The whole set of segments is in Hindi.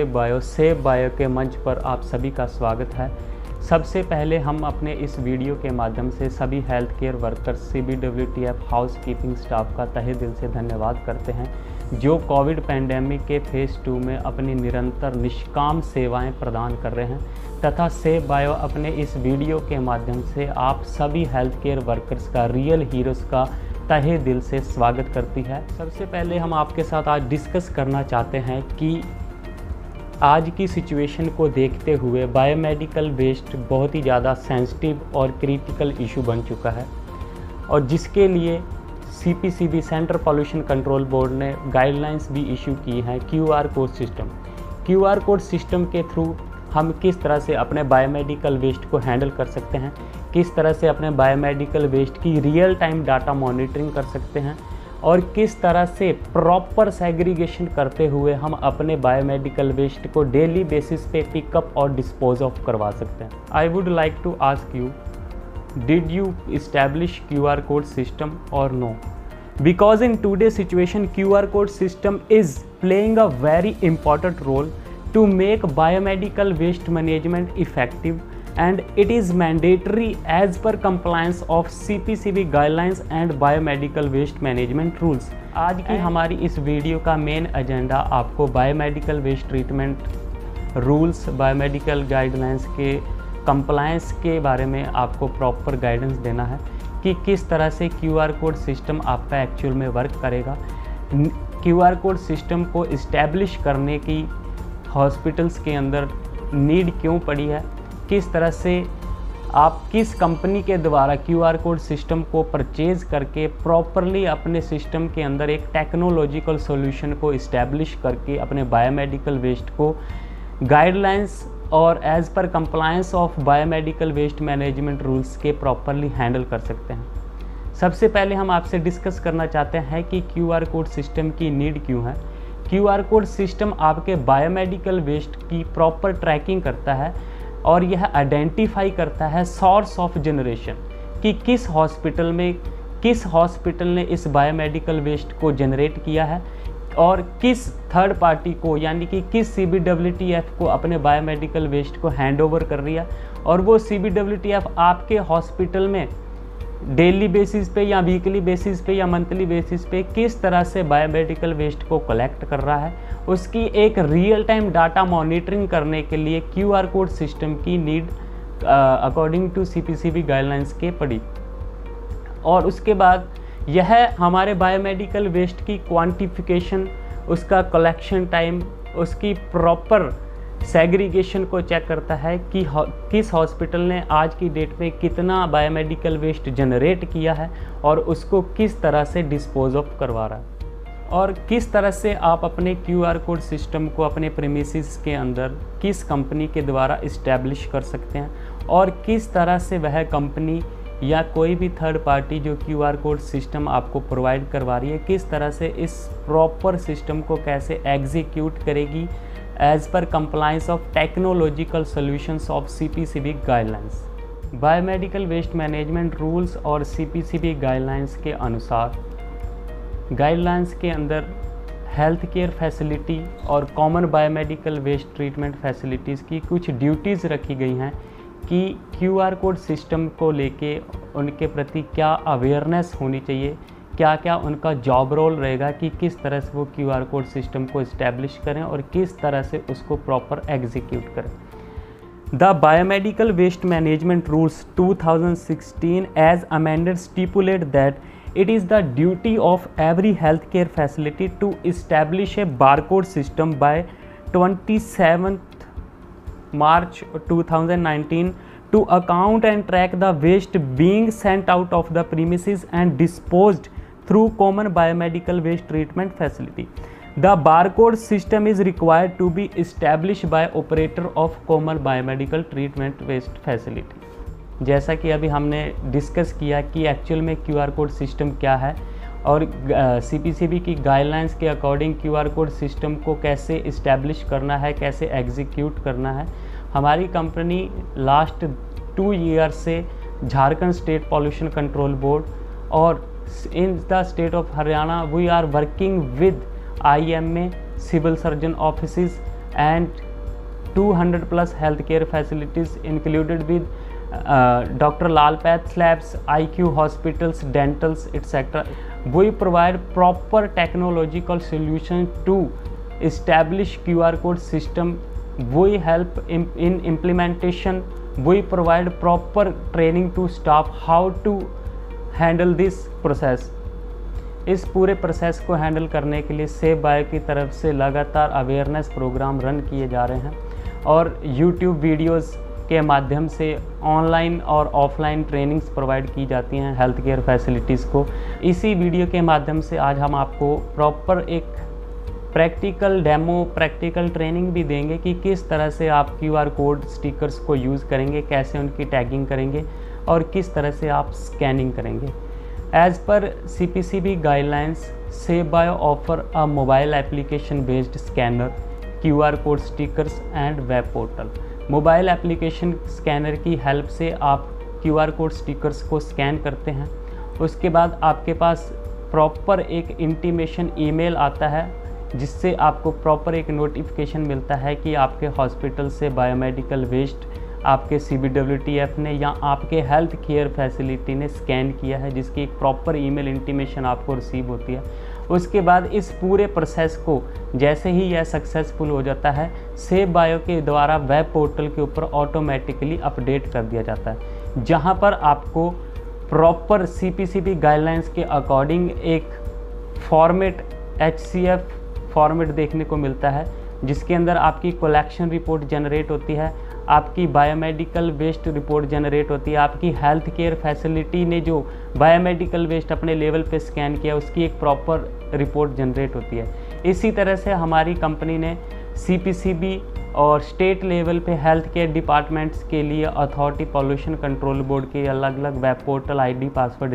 सेव बायो के मंच पर आप सभी का स्वागत है। सबसे पहले हम अपने इस वीडियो के माध्यम से सभी health care workers CBWTF house keeping staff का तहे दिल से धन्यवाद करते हैं, जो कोविड पैंडेमिक के फेज़ 2 में अपनी निरंतर निष्काम सेवाएं प्रदान कर रहे हैं तथा सेव बायो अपने इस वीडियो के माध्यम से आप सभी हेल्थ केयर वर्कर्स का रियल हीरोज़ का तहे दिल से स्वागत करती है। सबसे पहले हम आपके साथ आज डिस्कस करना चाहते हैं कि आज की सिचुएशन को देखते हुए बायोमेडिकल वेस्ट बहुत ही ज़्यादा सेंसिटिव और क्रिटिकल इशू बन चुका है और जिसके लिए CPCB central pollution control board ने गाइडलाइंस भी इशू की हैं। QR कोड सिस्टम के थ्रू हम किस तरह से अपने बायोमेडिकल वेस्ट को हैंडल कर सकते हैं, किस तरह से अपने बायोमेडिकल वेस्ट की रियल टाइम डाटा मॉनिटरिंग कर सकते हैं और किस तरह से प्रॉपर सेग्रीगेशन करते हुए हम अपने बायोमेडिकल वेस्ट को डेली बेसिस पे पिकअप और डिस्पोज ऑफ करवा सकते हैं। I would like to ask you, did you establish QR code system और no? Because in today's situation, QR code system is playing a very important role to make biomedical waste management effective, and it is mandatory as per compliance of CPCB guidelines and biomedical waste management rules. आज की हमारी इस वीडियो का मेन एजेंडा आपको biomedical waste treatment rules, biomedical guidelines के कंप्लायंस के बारे में आपको प्रॉपर गाइडेंस देना है कि किस तरह से QR कोड सिस्टम आपका एक्चुअल में वर्क करेगा। QR कोड सिस्टम को इस्टेब्लिश करने की हॉस्पिटल्स के अंदर नीड क्यों पड़ी है, किस तरह से आप किस कंपनी के द्वारा QR कोड सिस्टम को परचेज़ करके प्रॉपरली अपने सिस्टम के अंदर एक टेक्नोलॉजिकल सॉल्यूशन को इस्टेब्लिश करके अपने बायोमेडिकल वेस्ट को गाइडलाइंस और as per compliance of biomedical waste management rules के प्रॉपरली हैंडल कर सकते हैं। सबसे पहले हम आपसे डिस्कस करना चाहते हैं कि QR कोड सिस्टम की नीड क्यों है। QR कोड सिस्टम आपके बायोमेडिकल वेस्ट की प्रॉपर ट्रैकिंग करता है और यह आइडेंटिफाई करता है सोर्स ऑफ जनरेशन कि किस हॉस्पिटल ने इस बायोमेडिकल वेस्ट को जनरेट किया है और किस थर्ड पार्टी को यानी कि किस CBWTF को अपने बायोमेडिकल वेस्ट को हैंड ओवर कर रही है और वो CBWTF आपके हॉस्पिटल में डेली बेसिस पे या वीकली बेसिस पे या मंथली बेसिस पे किस तरह से बायोमेडिकल वेस्ट को कलेक्ट कर रहा है, उसकी एक रियल टाइम डाटा मॉनिटरिंग करने के लिए QR कोड सिस्टम की need according to CPCB guidelines के पड़ी। और उसके बाद यह हमारे बायोमेडिकल वेस्ट की क्वांटिफिकेशन, उसका कलेक्शन टाइम, उसकी प्रॉपर सेग्रीगेशन को चेक करता है कि किस हॉस्पिटल ने आज की डेट में कितना बायोमेडिकल वेस्ट जनरेट किया है और उसको किस तरह से डिस्पोज ऑफ करवा रहा है और किस तरह से आप अपने QR कोड सिस्टम को अपने प्रीमिसेस के अंदर किस कंपनी के द्वारा इस्टेब्लिश कर सकते हैं और किस तरह से वह कंपनी या कोई भी थर्ड पार्टी जो QR कोड सिस्टम आपको प्रोवाइड करवा रही है किस तरह से इस प्रॉपर सिस्टम को कैसे एग्जीक्यूट करेगी as per compliance of technological solutions of CPCB guidelines. Biomedical waste management rules और CPCB गाइडलाइंस के अनुसार गाइडलाइंस के अंदर हेल्थ केयर फैसिलिटी और common biomedical waste treatment facilities की कुछ ड्यूटीज़ रखी गई हैं कि QR कोड सिस्टम को लेके उनके प्रति क्या अवेयरनेस होनी चाहिए, क्या क्या उनका जॉब रोल रहेगा कि किस तरह से वो QR कोड सिस्टम को इस्टेब्लिश करें और किस तरह से उसको प्रॉपर एग्जीक्यूट करें। The biomedical waste management rules 2016 as amended stipulate that it is the duty of every healthcare facility to establish a barcode system by 27th March 2019 to account and track the waste being sent out of the premises and disposed through common biomedical waste treatment facility. The barcode system is required to be established by operator of common biomedical treatment waste facility. जैसा कि अभी हमने डिस्कस किया कि एक्चुअल में QR कोड सिस्टम क्या है और CPCB की गाइडलाइंस के अकॉर्डिंग QR कोड सिस्टम को कैसे इस्टेब्लिश करना है, कैसे एग्जीक्यूट करना है। हमारी कंपनी लास्ट 2 ईयर से Jharkhand state pollution control board और in the state of Haryana we are working with IMA, civil surgeon offices and 200 plus healthcare facilities included with Dr. Lal Path Labs, IQ hospitals, dentals, etc. We provide proper technological solution to establish QR code system. We help in implementation. We provide proper training to staff how to handle this process. इस पूरे प्रोसेस को हैंडल करने के लिए सेव बायो की तरफ से लगातार अवेयरनेस प्रोग्राम रन किए जा रहे हैं और यूट्यूब वीडियोस के माध्यम से ऑनलाइन और ऑफलाइन ट्रेनिंग्स प्रोवाइड की जाती हैं हेल्थ केयर फैसिलिटीज़ को। इसी वीडियो के माध्यम से आज हम आपको प्रॉपर एक प्रैक्टिकल डेमो, प्रैक्टिकल ट्रेनिंग भी देंगे कि किस तरह से आप QR कोड स्टिकर्स को यूज़ करेंगे, कैसे उनकी टैगिंग करेंगे और किस तरह से आप स्कैनिंग करेंगे। As per CPCB guidelines, Save Bio offer a mobile application based scanner, QR code stickers and web portal. Mobile application scanner की हेल्प से आप QR कोड स्टिकर्स को स्कैन करते हैं। उसके बाद आपके पास प्रॉपर एक इंटीमेशन ईमेल आता है जिससे आपको प्रॉपर एक नोटिफिकेशन मिलता है कि आपके हॉस्पिटल से बायोमेडिकल वेस्ट आपके CBWTF ने या आपके हेल्थ केयर फैसिलिटी ने स्कैन किया है, जिसकी एक प्रॉपर ईमेल इंटीमेशन आपको रिसीव होती है। उसके बाद इस पूरे प्रोसेस को जैसे ही यह सक्सेसफुल हो जाता है, सेव बायो के द्वारा वेब पोर्टल के ऊपर ऑटोमेटिकली अपडेट कर दिया जाता है, जहां पर आपको प्रॉपर CPCB गाइडलाइंस के अकॉर्डिंग एक फॉर्मेट HCF फॉर्मेट देखने को मिलता है, जिसके अंदर आपकी कलेक्शन रिपोर्ट जनरेट होती है, आपकी बायोमेडिकल वेस्ट रिपोर्ट जनरेट होती है, आपकी हेल्थ केयर फैसिलिटी ने जो बायोमेडिकल वेस्ट अपने लेवल पे स्कैन किया उसकी एक प्रॉपर रिपोर्ट जनरेट होती है। इसी तरह से हमारी कंपनी ने CPCB और स्टेट लेवल पे हेल्थ केयर डिपार्टमेंट्स के लिए अथॉरिटी पॉल्यूशन कंट्रोल बोर्ड के अलग अलग web portal ID password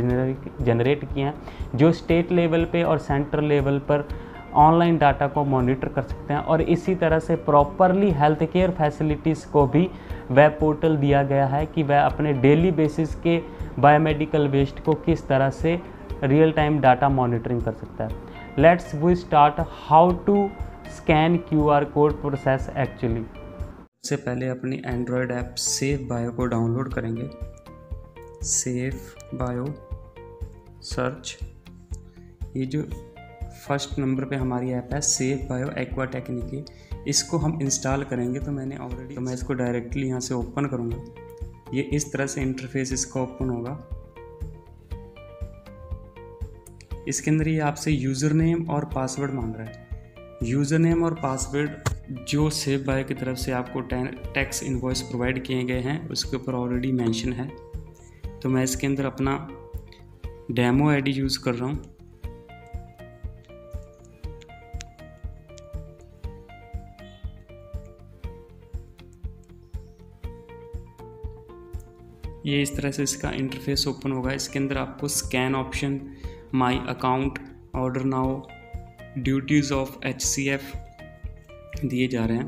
generate किए हैं, जो स्टेट लेवल पे और सेंट्रल लेवल पर ऑनलाइन डाटा को मॉनिटर कर सकते हैं। और इसी तरह से प्रॉपरली हेल्थ केयर फैसिलिटीज़ को भी वेब पोर्टल दिया गया है कि वह अपने डेली बेसिस के बायोमेडिकल वेस्ट को किस तरह से रियल टाइम डाटा मॉनिटरिंग कर सकता है। Let's we start how to scan QR code process actually. सबसे पहले अपनी एंड्रॉयड ऐप सेव बायो को डाउनलोड करेंगे। सेव बायो सर्च, ये जो फर्स्ट नंबर पे हमारी ऐप है सेव बायो एक्वा टेक्निक, इसको हम इंस्टॉल करेंगे। तो मैं इसको डायरेक्टली यहाँ से ओपन करूँगा। ये इस तरह से इंटरफेस इसका ओपन होगा। इसके अंदर ये आपसे यूज़र नेम और पासवर्ड मांग रहा है। यूज़र नेम और पासवर्ड जो सेव बायो की तरफ से आपको टैक्स इनवॉइस प्रोवाइड किए गए हैं उसके ऊपर ऑलरेडी मेंशन है। तो मैं इसके अंदर अपना डेमो ID यूज़ कर रहा हूँ। ये इस तरह से इसका इंटरफेस ओपन होगा। इसके अंदर आपको scan option, my account, order now, duties of HCF दिए जा रहे हैं।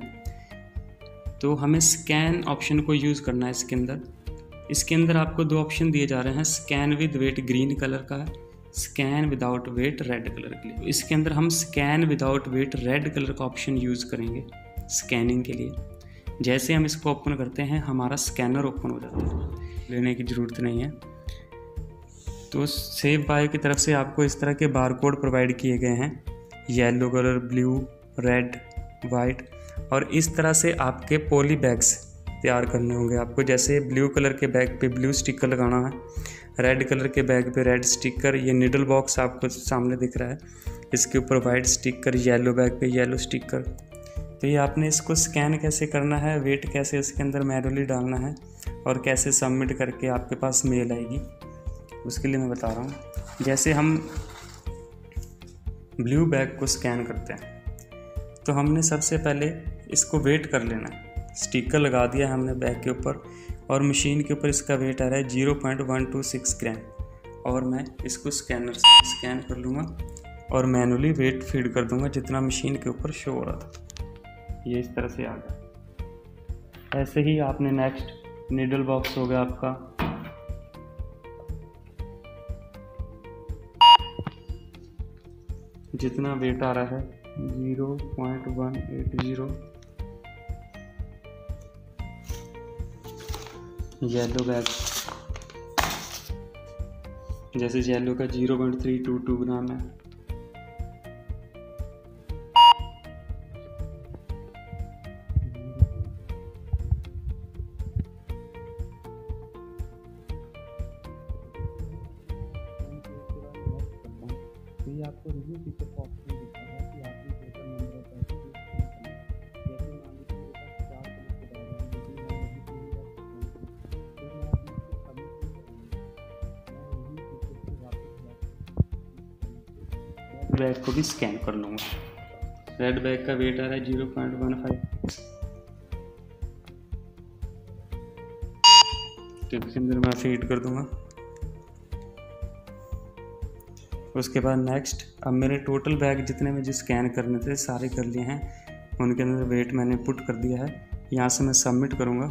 तो हमें स्कैन ऑप्शन को यूज़ करना है। इसके अंदर आपको दो ऑप्शन दिए जा रहे हैं, scan with wet green colour का है, scan without wet red colour के लिए। इसके अंदर हम scan without wet red colour का ऑप्शन यूज़ करेंगे स्कैनिंग के लिए। जैसे हम इसको ओपन करते हैं हमारा स्कैनर ओपन हो जाता है, लेने की ज़रूरत नहीं है। तो सेव बायो की तरफ से आपको इस तरह के बारकोड प्रोवाइड किए गए हैं, yellow colour, blue, red, white, और इस तरह से आपके पॉली बैग्स तैयार करने होंगे आपको। जैसे ब्लू कलर के बैग पे ब्लू स्टिकर लगाना है, रेड कलर के बैग पे रेड स्टिकर, ये निडल बॉक्स आपको सामने दिख रहा है, इसके ऊपर वाइट स्टिकर, येलो बैग पे येलो स्टिकर। तो ये आपने इसको स्कैन कैसे करना है, वेट कैसे इसके अंदर मैनुअली डालना है और कैसे सबमिट करके आपके पास मेल आएगी, उसके लिए मैं बता रहा हूँ। जैसे हम ब्लू बैग को स्कैन करते हैं तो हमने सबसे पहले इसको वेट कर लेना है। स्टिकर लगा दिया हमने बैग के ऊपर और मशीन के ऊपर इसका वेट आ रहा है 0.126 ग्राम, और मैं इसको स्कैनर से स्कैन कर लूँगा और मैनुअली वेट फीड कर दूँगा जितना मशीन के ऊपर शो हो रहा था। ये इस तरह से आ गया। ऐसे ही आपने नेक्स्ट निडल बॉक्स हो गया आपका, जितना वेट आ रहा है 0.180 येलो बैग, जैसे येलो का 0.322 ग्राम है। तो ये आपको रिव्यू फीचर का ऑप्शन दिखा है कि आपने टोटल नंबर ऑफ बैग को स्कैन करना है। जैसे मान लीजिए मेरे पास 4 कलर के बैग हैं, यदि मैं यही 3 बैग स्कैन करूँ फिर मैं अभी इसको सबमिट नहीं करूँगा, मैं यही फीचर से वापस रेड बैग को भी स्कैन कर लूँगा। रेड बैग का वेट आ रहा है 0.15, टिप के अंदर मैं फीड कर दूँगा। उसके बाद नेक्स्ट, अब मेरे टोटल बैग जितने मुझे स्कैन करने थे सारे कर लिए हैं, उनके अंदर वेट मैंने पुट कर दिया है। यहाँ से मैं सबमिट करूँगा।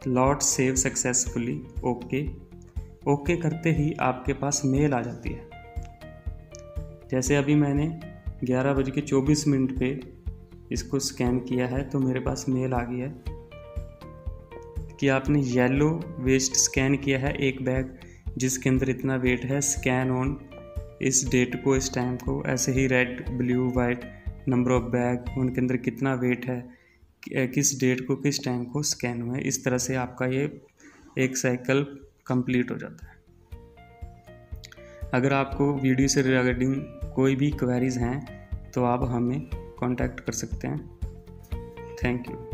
लॉट सेव सक्सेसफुली, ओके करते ही आपके पास मेल आ जाती है। जैसे अभी मैंने 11:24 पे इसको स्कैन किया है तो मेरे पास मेल आ गया है कि आपने येलो वेस्ट स्कैन किया है एक बैग जिसके अंदर इतना वेट है, स्कैन ऑन इस डेट को, इस टाइम को। ऐसे ही red, blue, white number of bag, उनके अंदर कितना वेट है, किस डेट को, किस टाइम को स्कैन हुआ है। इस तरह से आपका ये एक साइकिल कंप्लीट हो जाता है। अगर आपको वीडियो से रिगार्डिंग कोई भी क्वेरीज हैं तो आप हमें कांटेक्ट कर सकते हैं। Thank you.